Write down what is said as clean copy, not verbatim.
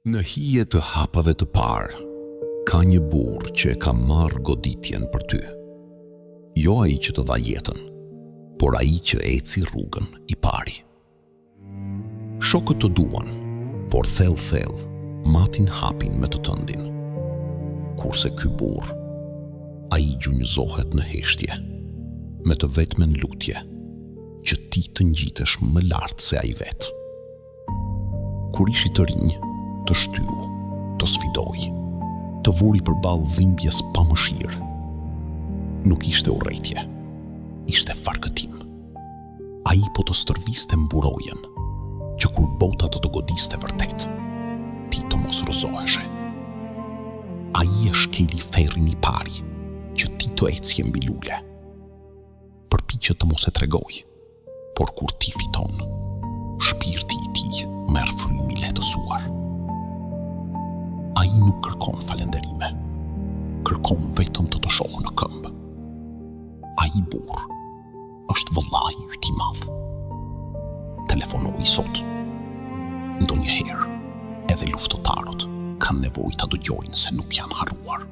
Në hije të hapave të parë, ka një burr që e ka marrë goditjen për ty. Jo ai që të dha jetën, por ai që eci rrugën i pari. Shokët të duan, por thellë matin hapin me të tëndin. Kurse ky burr, ai gjunjëzohet në heshtje, me të vetmen lutje, që ti të ngjitesh më lart se ai vet. Kur ishi të rinj, të shtyu, të sfidoj, të vuri përballë dhimbjes pa mëshirë. Nuk ishte urrejtje, ishte farkëtim. Ai po të stërviste mburojen, që kur bota të godiste vërtet, ti të mos rrëzoheshe. Ai e shkeli ferrin i pari, që ti të ecje mbi lule. Përpiqet të mos e tregoj, por kur ti fiton, shpirti i tij merr frymë i lehtësuar. Ai nuk kërkon falenderime, kërkon vetëm të shohë në këmbë. Ai burr është vëllai yt i madh. Telefonoi sot. Ndonjëherë edhe luftëtarët kanë nevojë ta dëgjojnë se nuk janë harruar.